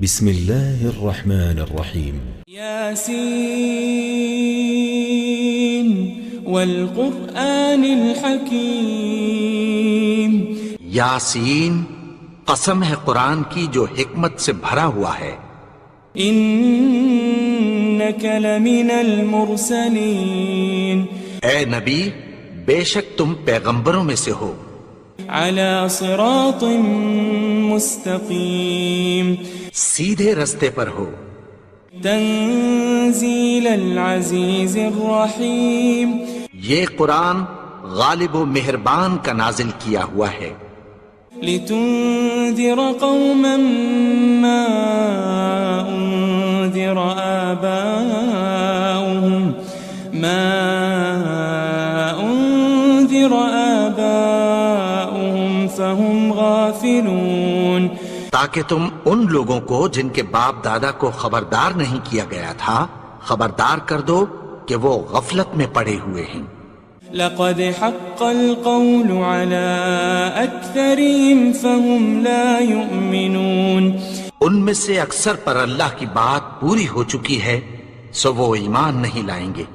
بسم الله الرحمن الرحيم ياسين والقرآن الحكيم یاسین، قسم ہے قرآن کی جو حکمت سے بھرا ہوا ہے۔ إنك لمن المرسلين اے نبی، بے شک تم پیغمبروں میں سے ہو، على صراط مستقيم سیدھے رستے پر ہو۔ تنزيل العزيز الرحيم یہ قرآن غالب و مہربان کا نازل کیا ہوا ہے، لتنذر قوما ما أنذر آباؤهم فهم غافلون، تاکہ تم ان لوگوں کو جن کے باپ دادا کو خبردار نہیں کیا گیا تھا خبردار کر دو کہ وہ غفلت میں پڑے ہوئے ہیں۔ لقد حق القول على أكثرهم فهم لا يؤمنون، ان میں سے اکثر پر اللہ کی بات پوری ہو چکی ہے سو وہ ایمان نہیں لائیں گے۔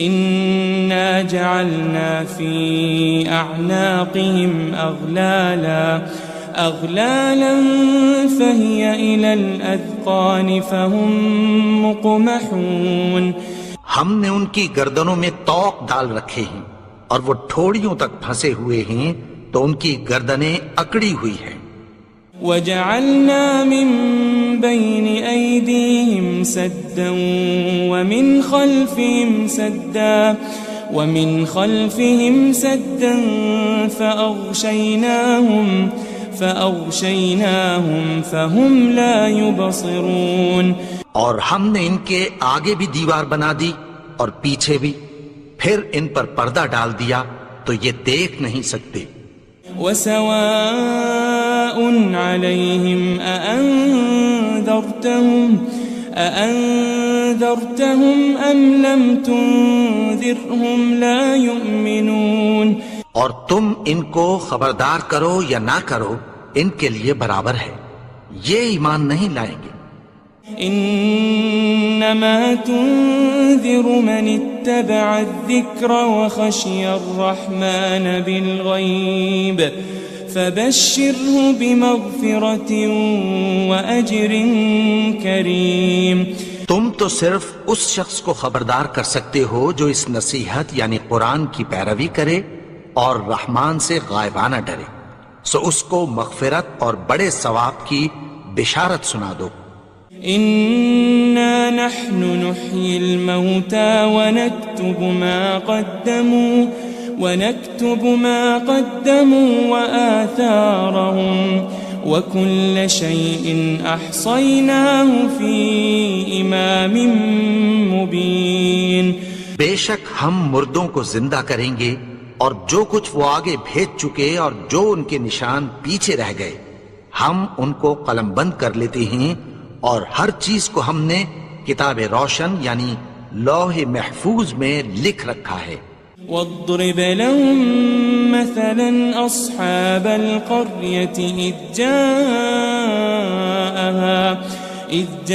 إنا جعلنا في أعناقهم أغلالا فهي إلى الأذقان فهم مقمحون، ہم نے ان کی گردنوں میں طوق ڈال رکھے ہیں اور وہ ٹھوڑیوں تک پھنسے ہوئے ہیں تو ان کی گردنیں اکڑی ہوئی ہیں۔ وجعلنا من بين أيديهم سدا ومن خلفهم سدا فأغشيناهم فهم لا يبصرون، اور ہم نے ان کے آگے بھی دیوار بنا دی اور پیچھے بھی، پھر ان پر پردہ ڈال دیا تو یہ دیکھ نہیں سکتے۔ وسواء عليهم أأنذرتهم أم لم تنذرهم لا يؤمنون، اور تم ان کو خبردار کرو یا نہ کرو ان کے لیے برابر ہے، یہ ایمان نہیں لائیں گے۔ إنما تنذر من اتبع الذكر وخشي الرحمن بالغيب فبشره بمغفرة وأجر كريم، تم تو صرف اس شخص کو خبردار کر سکتے ہو جو اس نصیحت یعنی قرآن کی پیروی کرے اور رحمان سے غائبانہ ڈرے، سو اس کو مغفرت اور بڑے ثواب کی بشارت سنا دو۔ إنا نحن نحيي الموتى ونكتب ما قدموا وآثارهم وكل شيء أحصيناه في إمام مبين، بے شک ہم مردوں کو زندہ کریں گے اور جو کچھ وہ آگے بھیج چکے اور جو ان کے نشان پیچھے رہ گئے ہم ان کو قلم بند کر لیتے ہیں، اور ہر چیز کو ہم نے کتاب روشن یعنی لوح محفوظ میں لکھ رکھا ہے۔ واضرب لهم مثلا أصحاب القرية إذ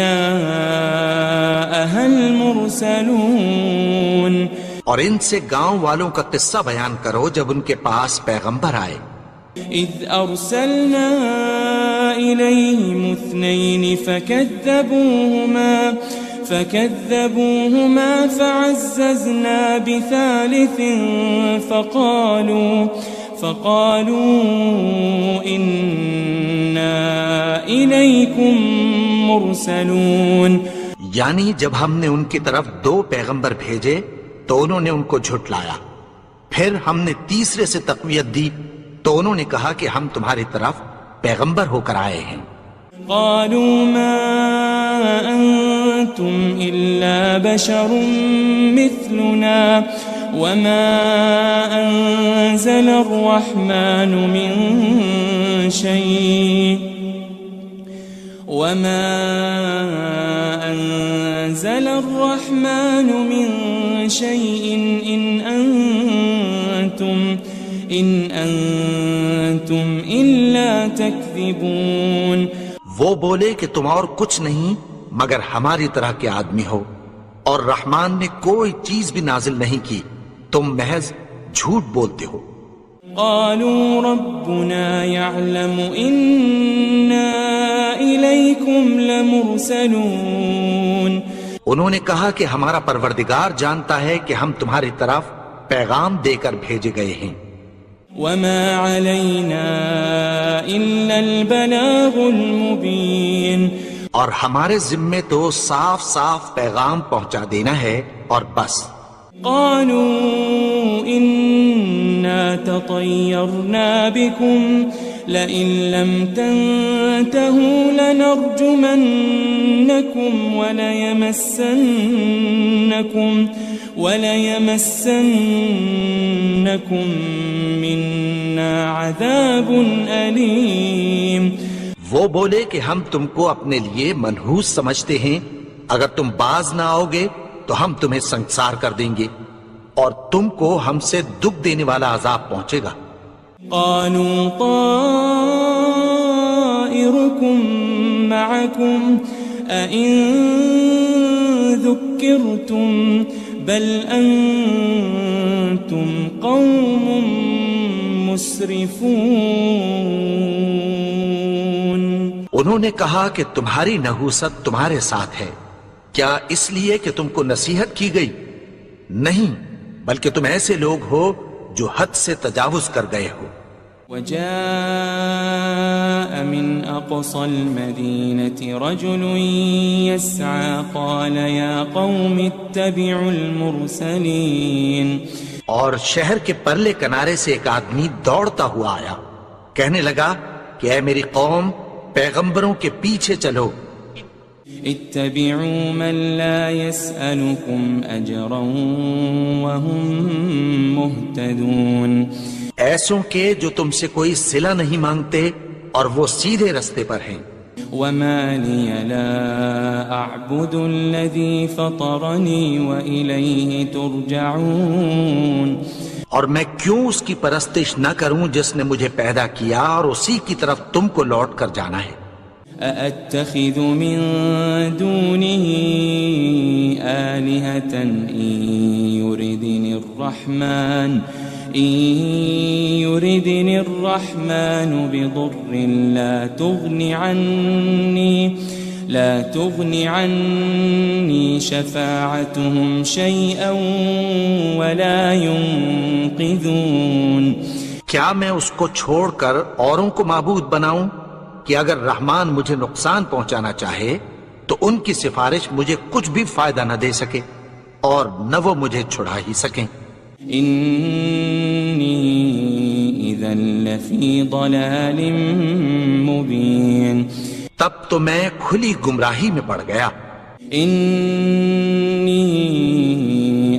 جاءها المرسلون، اور ان سے گاؤں والوں کا قصہ بیان کرو جب ان کے پاس پیغمبر آئے۔ إذ أرسلنا إليهم 2 فكذبوهما فعززنا بثالث فقالوا إنا إليكم مرسلون، یعنی جب ہم نے ان کی طرف 2 پیغمبر بھیجے تو انہوں نے ان کو جھٹلایا، پھر ہم نے تیسرے سے تقویت دی تو انہوں نے کہا کہ ہم تمہاری طرف پیغمبر ہو کر آئے ہیں۔ قالوا ما أنتم إلا بشر مثلنا وما أنزل الرحمن من شيء إن أنتم إلا تكذبون، وہ بولے کہ تم اور کچھ نہیں مگر ہماری طرح کے آدمی ہو، اور رحمان نے کوئی چیز بھی نازل نہیں کی، تم محض جھوٹ بولتے ہو۔ قالوا ربنا يعلم إنا إليكم لمرسلون، انہوں نے کہا کہ ہمارا پروردگار جانتا ہے کہ ہم تمہاری طرف پیغام دے کر بھیجے گئے ہیں۔ وما علينا إلا البلاغ المبين، اور ہمارے ذمے تو صاف صاف پیغام پہنچا دینا ہے اور بس۔ قالوا إنا تطيرنا بكم لئن لم تنتهوا لنرجمنكم وليمسنكم منا عذاب أليم۔ وہ بولے کہ ہم تم کو اپنے لیے منحوس سمجھتے ہیں، اگر تم باز نہ آؤ گے تو ہم تمہیں سنسار کر دیں گے اور تم کو ہم سے دکھ دینے والا عذاب پہنچے گا۔ قالوا طائركم معكم أئن ذكرتم بل أنتم قوم مسرفون۔ انہوں نے کہا کہ تمہاری نحوست تمہارے ساتھ ہے، کیا اس لیے کہ تم کو نصیحت کی گئی؟ نہیں، بلکہ تم ایسے لوگ ہو جو حد سے تجاوز کر گئے ہو۔ وجاء من أقصى المدينة رجل يسعى قال يا قوم اتبعوا المرسلين۔ اور شہر کے پرلے کنارے سے ایک آدمی دوڑتا ہوا آیا، کہنے لگا کہ اے میری قوم، پیغمبروں کے پیچھے چلو۔ اتبعوا من لا يسألكم أجرا وهم مهتدون، ایسوں کے جو تم سے کوئی صلہ نہیں مانگتے اور وہ سیدھے رستے پر ہیں۔ وما لي لا أعبد الذي فطرني وإليه ترجعون، اور میں کیوں اس کی پرستش نہ کروں جس نے مجھے پیدا کیا اور اسی کی طرف تم کو لوٹ کر جانا ہے۔ أأتخذ من دونه آلهة إن يردني الرحمن بضر لا تغن عني شفاعتهم شيئا ولا ينقذون۔ کیا میں اس کو چھوڑ کر اوروں کو معبود بناؤں کہ اگر رحمان مجھے نقصان پہنچانا چاہے تو ان کی سفارش مجھے کچھ بھی فائدہ نہ دے سکے اور نہ وہ مجھے چھڑا ہی سکیں۔ إني إذا لفي ضلال مبين، تب تو میں کھلی گمراہی میں پڑ گیا۔ إني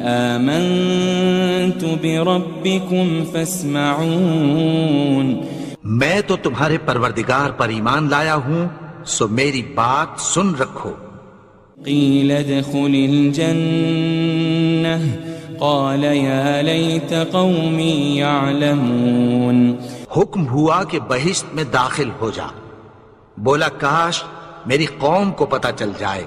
آمنت بربكم فاسمعون، میں تو تمہارے پروردگار پر ایمان لایا ہوں، سو میری بات سن رکھو۔ قيل ادخل الجنة قال يا ليت قومي يعلمون، حکم ہوا کہ بہشت میں داخل ہو جا، بولا کاش میری قوم کو پتہ چل جائے۔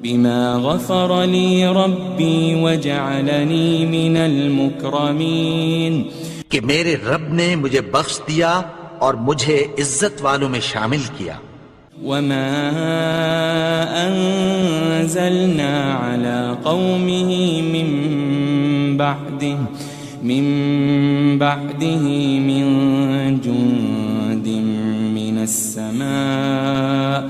بما غفر لي ربي وجعلني من المكرمين، کہ میرے رب نے مجھے بخش دیا اور مجھے عزت والوں میں شامل کیا۔ وما أنزلنا على قومه من بعده من جند من السماء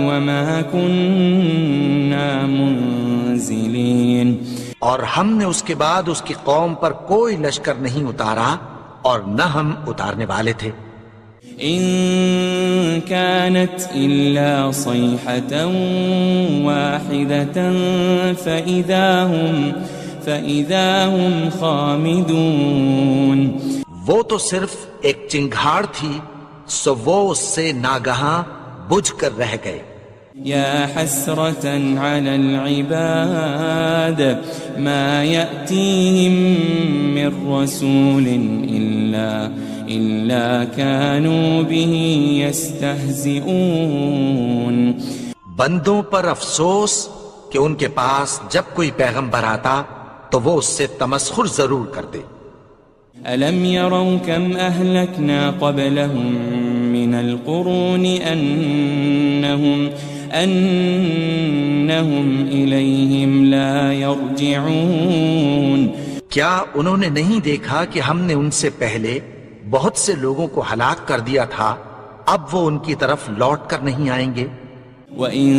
وما كنا منزلين، اور ہم نے اس کے بعد اس کی قوم پر کوئی لشکر نہیں اتارا اور نہ ہم اتارنے والے تھے۔ إن كانت إلا صيحة واحدة فإذا هم خامدون، وہ تو صرف ایک چنگھاڑ تھی، سو وہ اس سے ناگہاں بجھ کر رہ گئے۔ يا حسرة على العباد ما يأتيهم من رسول إلا كانوا به يستهزئون بندوں پر افسوس کہ ان کے پاس جب کوئی پیغمبر آتا تو وہ اس سے تمسخر ضرور کرتے. ألم يروا كم أهلكنا قبلهم من القرون أنهم إليهم لا يرجعون. کیا انہوں نے نہیں دیکھا کہ ہم نے ان سے پہلے بہت سے لوگوں کو ہلاک کر دیا تھا، اب وہ ان کی طرف لوٹ کر نہیں آئیں گے؟ وَإِن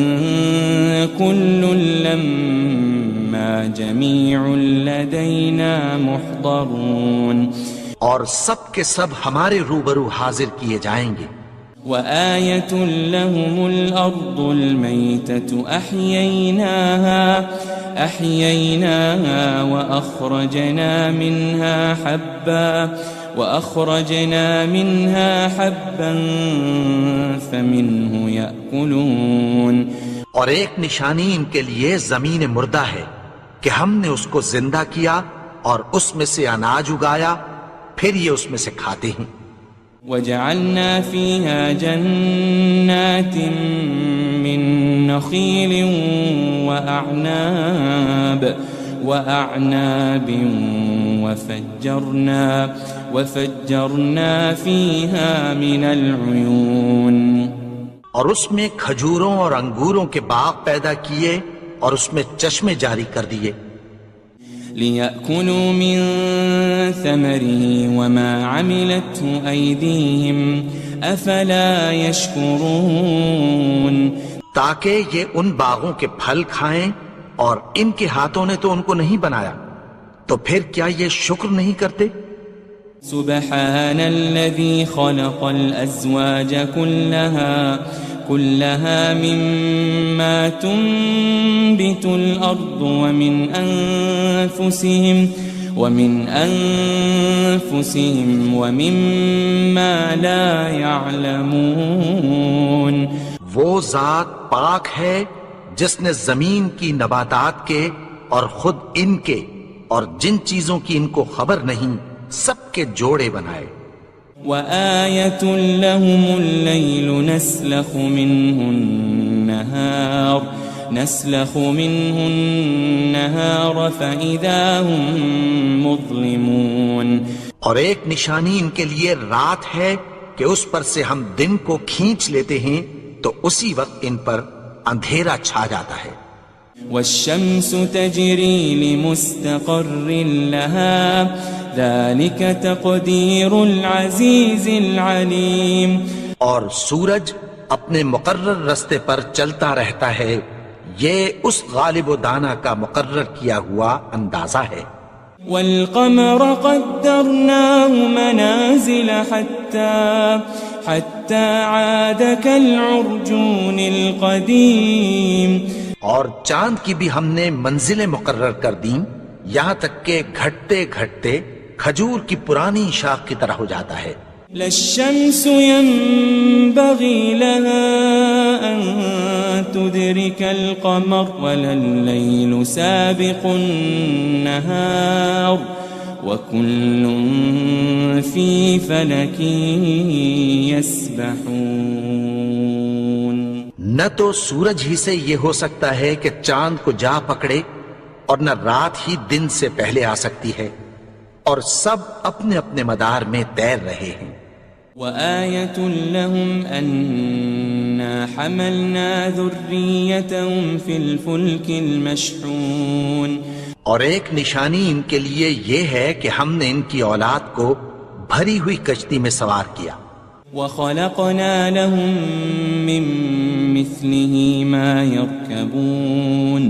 كُلٌّ لَمَّا جَمِيعٌ لَدَيْنَا مُحْضَرُونَ. اور سب کے سب ہمارے روبرو حاضر کیے جائیں گے. وَآيَةٌ لَهُمُ الْأَرْضُ الْمَيْتَةُ أَحْيَيْنَاهَا وَأَخْرَجْنَا مِنْهَا حَبًّا فَمِنْهُ يَأْكُلُونَ. اور ایک نشانی ان کے لیے زمین مردہ ہے کہ ہم نے اس کو زندہ کیا اور اس میں سے اناج اگایا، پھر یہ اس میں سے کھاتے ہیں. وَجَعَلْنَا فِيهَا جَنَّاتٍ مِّن نَخِيلٍ وَأَعْنَابٍ وَفَجَّرْنَا فِيهَا مِنَ الْعُيُونِ. اور اس میں کھجوروں اور انگوروں کے باغ پیدا کیے اور اس میں چشمے جاری کر دیے. لِيَأْكُلُوا مِن ثَمَرِهِ وَمَا عَمِلَتْهُ أَيْدِيهِمْ أَفَلَا يَشْكُرُونَ. تاکہ یہ ان باغوں کے پھل کھائیں اور ان کے ہاتھوں نے تو ان کو نہیں بنایا، تو پھر کیا یہ شکر نہیں کرتے؟ سبحان الذي خلق الأزواج كلها مما تنبت الأرض ومن أنفسهم ومما لا يعلمون. وہ ذات پاک ہے جس نے زمین کی نباتات کے اور خود ان کے اور جن چیزوں کی ان کو خبر نہیں سب کے جوڑے بنائے. وَآيَةٌ لَهُمُ اللَّيْلُ نَسْلَخُ مِنْهُ النَّهَارَ فَإِذَا هُمْ مُظْلِمُونَ. اور ایک نشانی ان کے لیے رات ہے کہ اس پر سے ہم دن کو کھینچ لیتے ہیں تو اسی وقت ان پر اندھیرا چھا جاتا ہے. وَالشَّمْسُ تَجْرِي لِمُسْتَقَرٍّ لَهَا ذَلِكَ تَقْدِيرُ الْعَزِيزِ الْعَلِيمِ. اور سورج اپنے مقرر رستے پر چلتا رہتا ہے، یہ اس غالب و دانا کا مقرر کیا ہوا اندازہ ہے. وَالْقَمَرَ قَدَّرْنَاهُ مَنَازِلَ حَتَّى عَادَ كَالْعُرْجُونِ الْقَدِيمِ. اور چاند کی بھی ہم نے منزلیں مقرر کر دیں، یہاں تک کہ گھٹتے گھٹتے کھجور کی پرانی شاخ کی طرح ہو جاتا ہے. لَلشَّمْسُ يَنبَغِي لَهَا أَن تُدْرِكَ الْقَمَرَ وَلَلَّيْلُ سَابِقُ النَّهَارِ وَكُلٌّ فِي فَلَكٍ يَسْبَحُونَ. نہ تو سورج ہی سے یہ ہو سکتا ہے کہ چاند کو جا پکڑے، اور نہ رات ہی دن سے پہلے آ سکتی ہے، اور سب اپنے اپنے مدار میں تیر رہے ہیں. وَآيَةٌ لَهُمْ أَنَّا حَمَلْنَا ذُرِّيَّتَهُمْ فِي الْفُلْكِ الْمَشْحُونِ. اور ایک نشانی ان کے لیے یہ ہے کہ ہم نے ان کی اولاد کو بھری ہوئی کشتی میں سوار کیا. وَخَلَقْنَا لَهُم مِّن مِّثْلِهِ مَا يَرْكَبُونَ.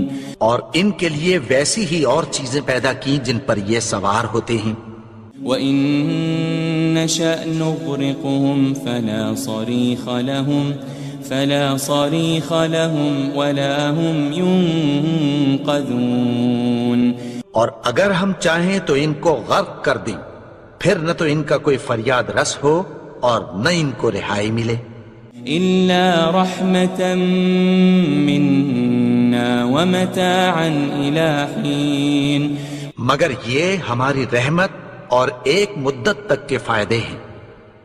اور ان کے لیے ویسی ہی اور چیزیں پیدا کی جن پر یہ سوار ہوتے ہیں. وَإِن نَّشَأْ نُغْرِقْهُمْ فَلَا صَرِيخَ لَهُمْ وَلَا هُمْ يُنقَذُونَ. اور اگر ہم چاہیں تو ان کو غرق کر دیں، پھر نہ تو ان کا کوئی فریاد رس ہو اور نہ ان کو رہائی ملے. إِلَّا رَحْمَةً مِّنَّا وَمَتَاعًا إِلَىٰ حِينٍ. مگر یہ ہماری رحمت اور ایک مدت تک کے فائدے ہیں.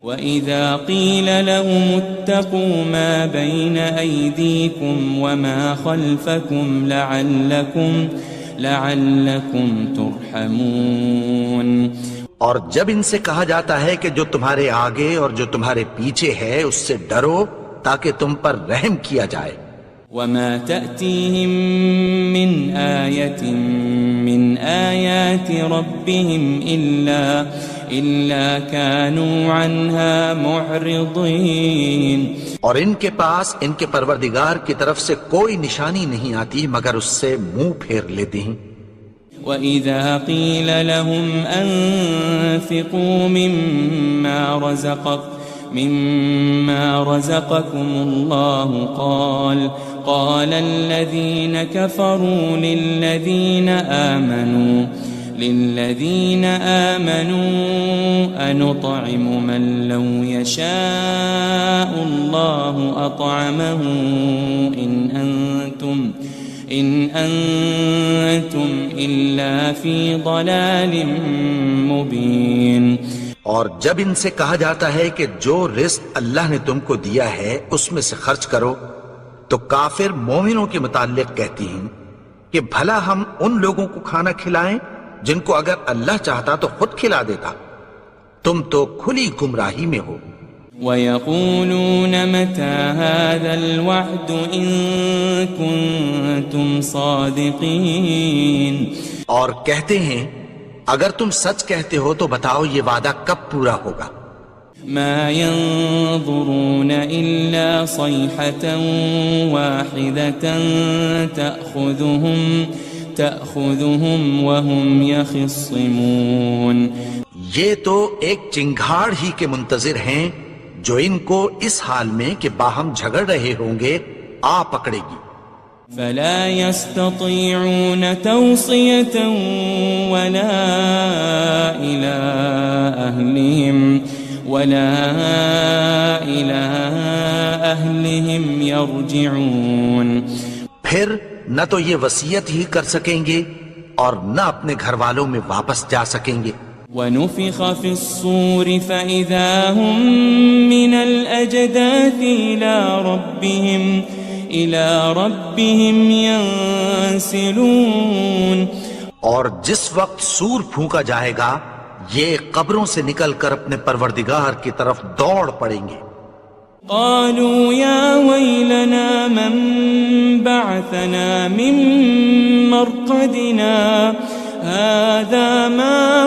وَإِذَا قِيلَ لَهُمُ اتَّقُوا مَا بَيْنَ أَيْدِيكُمْ وَمَا خَلْفَكُمْ لَعَلَّكُمْ تُرْحَمُونَ اور جب ان سے کہا جاتا ہے کہ جو تمہارے آگے اور جو تمہارے پیچھے ہے اس سے ڈرو تاکہ تم پر رحم کیا جائے. وَمَا تَأْتِيهِم مِّنْ آيَةٍ مِّنْ آيَاتِ رَبِّهِمْ إِلَّا كَانُوا عَنْهَا مُعْرِضِينَ. اور ان کے پاس ان کے پروردگار کی طرف سے کوئی نشانی نہیں آتی مگر اس سے منہ پھیر لیتے ہیں. وَإِذَا قِيلَ لَهُمْ أَنفِقُوا مِمَّا رَزَقَكُمُ اللَّهُ قَالَ الَّذِينَ كَفَرُوا لِلَّذِينَ آمَنُوا أَنُطْعِمُ مَن لَّوْ يَشَاءُ اللَّهُ أَطْعَمَهُ إِنْ أَنْتُمْ إِلَّا فِي ضَلَالٍ مُبِينٍ. اور جب ان سے کہا جاتا ہے کہ جو رزق اللہ نے تم کو دیا ہے اس میں سے خرچ کرو تو کافر مومنوں کے متعلق کہتی ہیں کہ بھلا ہم ان لوگوں کو کھانا کھلائیں جن کو اگر اللہ چاہتا تو خود کھلا دیتا. تم تو کھلی گمراہی میں ہو. وَيَقُولُونَ مَتَى هَذَا الْوَعْدُ إِن كُنتُمْ صَادِقِينَ. اور کہتے ہیں اگر تم سچ کہتے ہو تو بتاؤ یہ وعدہ کب پورا ہوگا. مَا يَنظُرُونَ إِلَّا صَيْحَةً وَاحِدَةً تَأْخُذُهُمْ وَهُمْ يَخِصِّمُونَ. یہ تو ایک چنگھاڑ ہی کے منتظر ہیں جو ان کو اس حال میں کہ باہم جھگڑ رہے ہوں گے آ پکڑے گی. فَلَا يَسْتَطِيعُونَ تَوْصِيَةً وَلَا إِلَىٰ أَهْلِهِمْ يَرْجِعُونَ. پھر نہ تو یہ وصیت ہی کر سکیں گے اور نہ اپنے گھر والوں میں واپس جا سکیں گے. وَنُفِخَ فِي الصُّورِ فَإِذَا هُم مِّنَ الْأَجْدَاثِ إِلَىٰ رَبِّهِمْ يَنسِلُونَ. اور جس وقت سور پھونکا جائے گا یہ قبروں سے نکل کر اپنے پروردگار کی طرف دوڑ پڑیں گے. قالوا يا ويلنا من بعثنا من مرقدنا هذا ما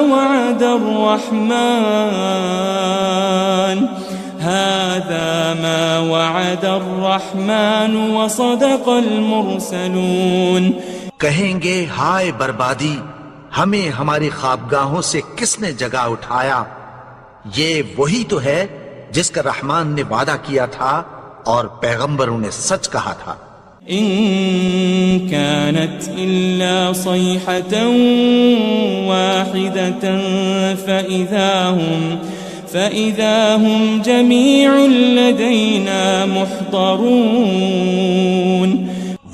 وعد الرحمن وصدق المرسلون. کہیں گے ہائے بربادی، ہمیں ہماری خوابگاہوں سے کس نے جگا اٹھایا. یہ وہی تو ہے جس کا رحمان نے وعدہ کیا تھا اور پیغمبروں نے سچ کہا تھا. إن كانت إلا صيحة واحدة فإذا هم جميع لدينا محضرون.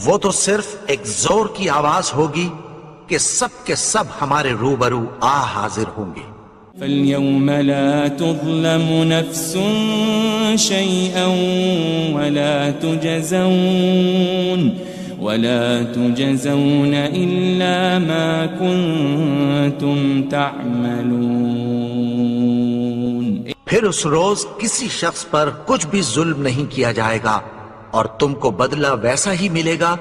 وہ تو صرف ایک زور کی آواز ہوگی کہ سب کے سب ہمارے روبرو آ حاضر ہوں گے. فَالْيَوْمَ لَا تُظْلَمُ نَفْسٌ شَيْئًا وَلَا تُجَزَوْنَ إِلَّا مَا كُنتُمْ تَعْمَلُونَ. پھر اس روز کسی شخص پر کچھ بھی ظلم نہیں کیا جائے گا اور تم کو بدلہ ویسا ہی ملے گا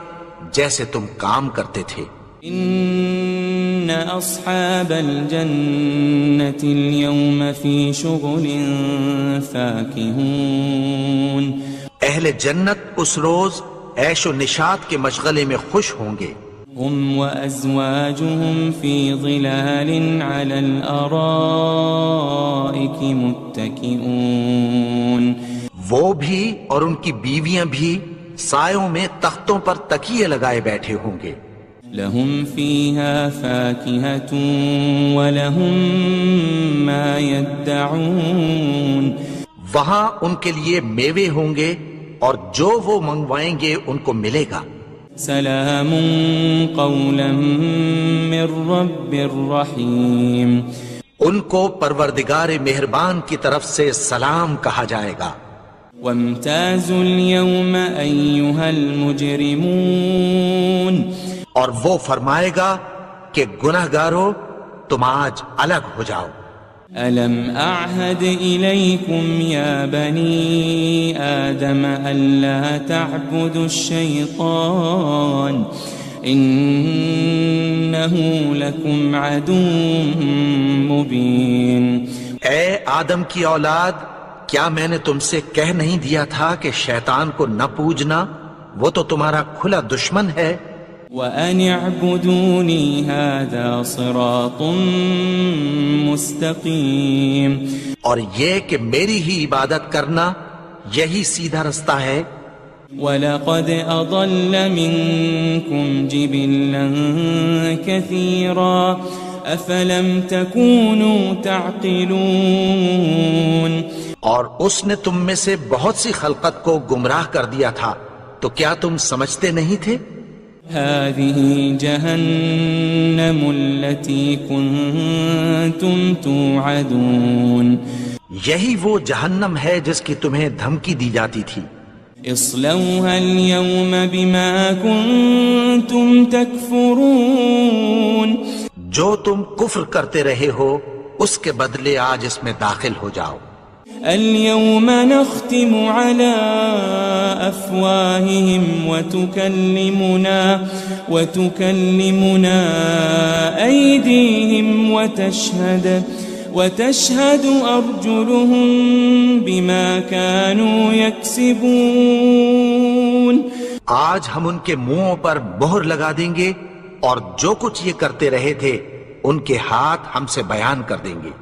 جیسے تم کام کرتے تھے. إن أصحاب الجنة اليوم في شغل فاكهون. اہل جنت اس روز عیش و نشاط کے مشغلے میں خوش ہوں گے. هم وأزواجهم في ظلال على الأرائك متكئون. وہ بھی اور ان کی بیویاں بھی سایوں میں تختوں پر تکیے لگائے بیٹھے ہوں گے. لهم فيها فاكهة ولهم ما يدعون. وہاں ان کے لیے میوے ہوں گے اور جو وہ منگوائیں گے ان کو ملے گا. سلام قولا من رب رحیم. ان کو پروردگار مہربان کی طرف سے سلام کہا جائے گا۔ وامتازوا اليوم أيها المجرمون، اور وہ فرمائے گا کہ گنہگارو تم آج الگ ہو جاؤ۔ ألم أعهد إليكم يا بني آدم ألا تعبدوا الشيطان إنه لكم عدو مبين۔ اے آدم کی اولاد، کیا میں نے تم سے کہہ نہیں دیا تھا کہ شیطان کو نہ پوجنا، وہ تو تمہارا کھلا دشمن ہے۔ وَأَنِ اعْبُدُونِي هَذَا صِرَاطٌ مُسْتَقِيمٌ، اور یہ کہ میری ہی عبادت کرنا یہی سیدھا رستہ ہے۔ وَلَقَدْ أَضَلَّ مِنكُمْ جِبِلًّا كَثِيرًا أَفَلَمْ تَكُونُوا تَعْقِلُونَ، اور اس نے تم میں سے بہت سی خلقت کو گمراہ کر دیا تھا، تو کیا تم سمجھتے نہیں تھے؟ هذه جهنم التي كنتم توعدون، یہی وہ جہنم ہے جس کی تمہیں دھمکی دی جاتی تھی۔ اصلوها اليوم بما كنتم تكفرون، جو تم کفر کرتے رہے ہو اس کے بدلے آج اس میں داخل ہو جاؤ۔ اليوم نختم على أفواههم وتكلمنا أيديهم وتشهد أرجلهم بما كانوا يكسبون، آج ہم ان کے منہوں پر مہر لگا دیں گے اور جو کچھ یہ کرتے رہے تھے ان کے ہاتھ ہم سے بیان کر دیں گے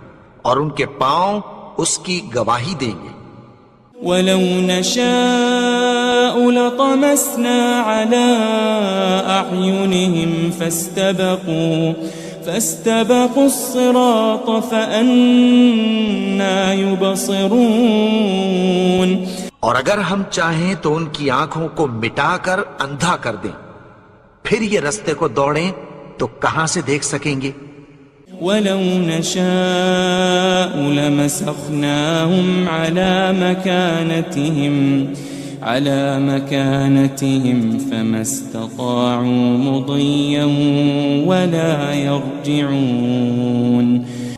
اور ان کے پاؤں اس کی گواہی دیں گے۔ وَلَوْ نَشَاءُ لَطَمَسْنَا عَلَىٰ أَعْيُنِهِمْ فَاسْتَبَقُوا الصِّرَاطَ فَأَنَّىٰ يُبْصِرُونَ، اور اگر ہم چاہیں تو ان کی آنکھوں کو مٹا کر اندھا کر دیں، پھر یہ رستے کو دوڑیں تو کہاں سے دیکھ سکیں گے؟ وَلَوْ نَشَاءُ لَمَسَخْنَاهُمْ عَلَى مَكَانَتِهِمْ فَمَا اسْتَطَاعُوا مُضِيًّا وَلَا يَرْجِعُونَ،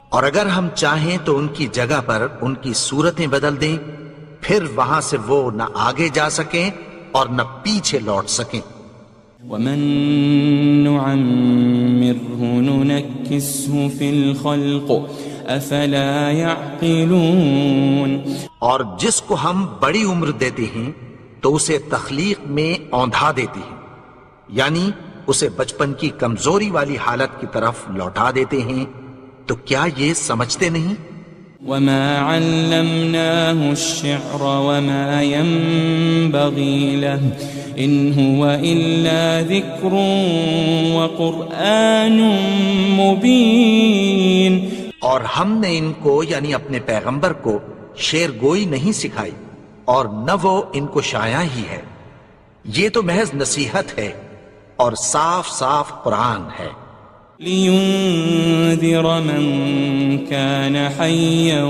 اور اگر ہم چاہیں تو ان کی جگہ پر ان کی صورتیں بدل دیں، پھر وہاں سے وہ نہ آگے جا سکیں اور نہ پیچھے لوٹ سکیں۔ وَمَن نُعَمِّرْهُ نُنَكِّسْهُ فِي الْخَلْقِ أَفَلَا يَعْقِلُونَ، اور جس کو ہم بڑی عمر دیتے ہیں تو اسے تخلیق میں اوندھا دیتے ہیں، یعنی اسے بچپن کی کمزوری والی حالت کی طرف لوٹا دیتے ہیں، تو کیا یہ سمجھتے نہیں؟ وَمَا عَلَّمْنَاهُ الشِّعْرَ وَمَا يَنبَغِي لَهُ إِنْ هُوَ إِلَّا ذِكْرٌ وَقُرْآنٌ مُبِينٌ، اور ہم نے ان کو یعنی اپنے پیغمبر کو شعر گوئی نہیں سکھائی اور نہ وہ ان کو شایع ہی ہے، یہ تو محض نصیحت ہے اور صاف صاف قرآن ہے۔ لِيُنذِرَ مَن كَانَ حَيًّا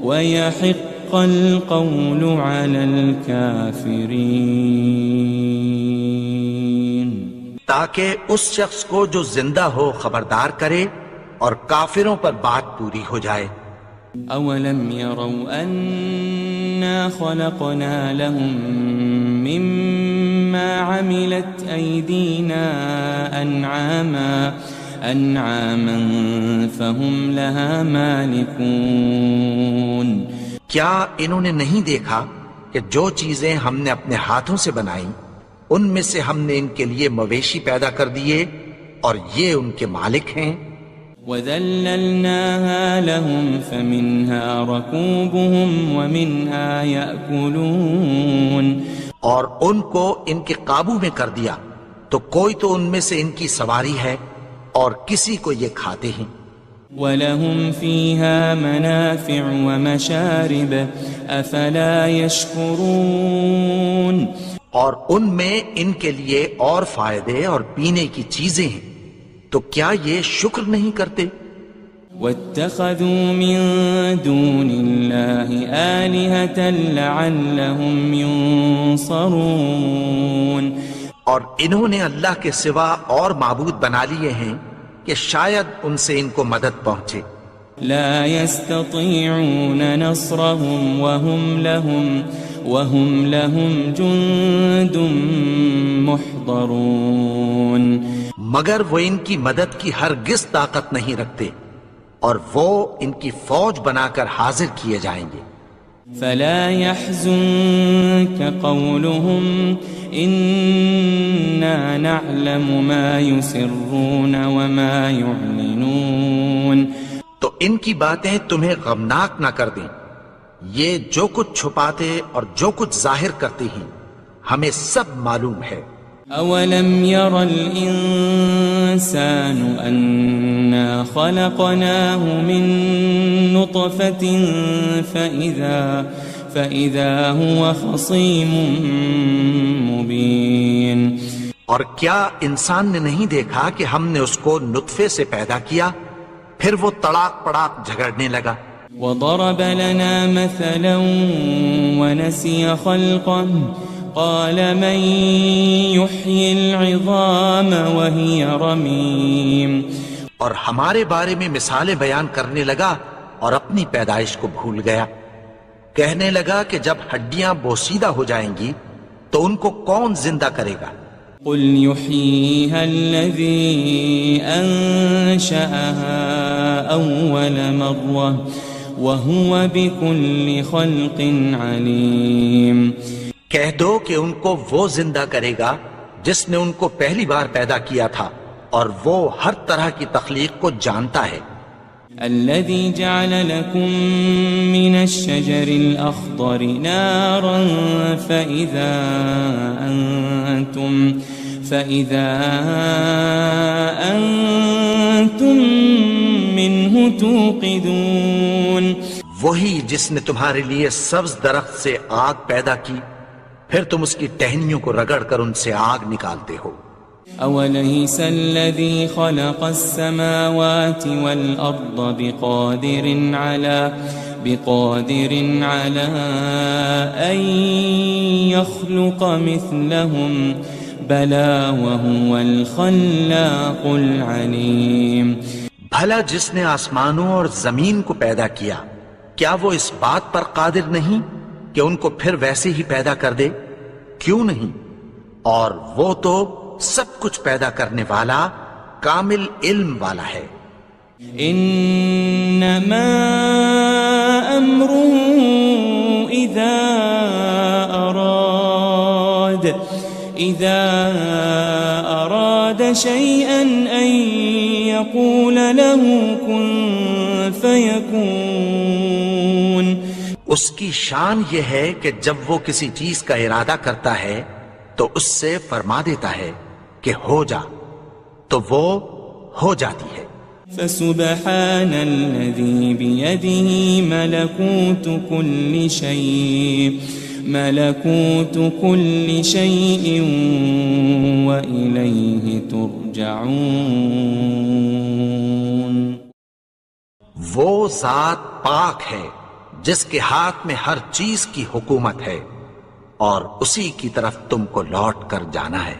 وَيَحِقَّ الْقَوْلُ عَلَى الْكَافِرِينَ، تاکہ اس شخص کو جو زندہ ہو خبردار کرے اور کافروں پر بات پوری ہو جائے۔ أَوَلَمْ يَرَوْا أَنَّا خَلَقْنَا لَهُم مِّمَّا عَمِلَتْ أَيْدِينَا أَنْعَامًا فَهُمْ لَهَا مَالِكُونَ، کیا انہوں نے نہیں دیکھا کہ جو چیزیں ہم نے اپنے ہاتھوں سے بنائیں ان میں سے ہم نے ان کے لیے مویشی پیدا کر دیے اور یہ ان کے مالک ہیں۔ وَذَلَّلْنَاهَا لَهُمْ فَمِنْهَا رَكُوبُهُمْ وَمِنْهَا يَأْكُلُونَ، اور ان کو ان کے قابو میں کر دیا تو کوئی تو ان میں سے ان کی سواری ہے اور کسی کو یہ کھاتے ہیں۔ وَلَهُمْ فِيهَا مَنَافِعُ وَمَشَارِبُ أَفَلَا يَشْكُرُونَ، اور ان میں ان کے لیے اور فائدے اور پینے کی چیزیں ہیں، تو کیا یہ شکر نہیں کرتے؟ واتخذوا من دون الله آلهة لعلهم ينصرون اور انہوں نے اللہ کے سوا اور معبود بنا لیے ہیں کہ شاید ان سے ان کو مدد پہنچے. لا يستطيعون نصرهم وهم لهم جند محضرون مگر وہ ان کی مدد کی ہرگز طاقت نہیں رکھتے اور وہ ان کی فوج بنا کر حاضر کیے جائیں گے. فلا يحزنك قولهم إنا نعلم ما يسرون وما يعلنون تو ان کی باتیں تمہیں غمناک نہ کر دیں. یہ جو کچھ چھپاتے اور جو کچھ ظاہر کرتے ہیں ہمیں سب معلوم ہے. أولم ير الإنسان أنا خلقناه من نطفة فإذا هو خصيم مبين اور کیا انسان نے نہیں دیکھا کہ ہم نے اس کو نطفے سے پیدا کیا پھر وہ تڑاک پڑاک جھگڑنے لگا. وضرب لنا مثلا ونسي خلقه قال من يحيي العظام وهي رميم اور ہمارے بارے میں مثالیں بیان کرنے لگا اور اپنی پیدائش کو بھول گیا. کہنے لگا کہ جب ہڈیاں بوسیدہ ہو جائیں گی تو ان کو کون زندہ کرے گا. قل يحييها الذي أنشأها أول مرة وهو بكل خلق عليم کہہ دو کہ ان کو وہ زندہ کرے گا جس نے ان کو پہلی بار پیدا کیا تھا اور وہ ہر طرح کی تخلیق کو جانتا ہے. الذي جعل لكم من الشجر الأخضر نارا فإذا أنتم منه توقدون وہی جس نے تمہارے لیے سبز درخت سے آگ پیدا کی پھر تم اس کی ٹہنیوں کو رگڑ کر ان سے آگ نکالتے ہو. أوليس الذي خلق السماوات والأرض بقادر على أن يخلق مثلهم بلى وهو الخلاق العليم بھلا جس نے آسمانوں اور زمین کو پیدا کیا کیا وہ اس بات پر قادر نہیں کہ ان کو پھر ویسے ہی پیدا کر دے؟ کیوں نہیں؟ اور وہ تو سب کچھ پیدا کرنے والا کامل علم والا ہے. انما امره اذا اراد شيئا ان يقول له كن فيكون اس کی شان یہ ہے کہ جب وہ کسی چیز کا ارادہ کرتا ہے تو اس سے فرما دیتا ہے کہ ہو جا تو وہ ہو جاتی ہے. فسبحان الذي بيده ملكوت كل شيء وإليه ترجعون وہ ذات پاک ہے جس کے ہاتھ میں ہر چیز کی حکومت ہے اور اسی کی طرف تم کو لوٹ کر جانا ہے.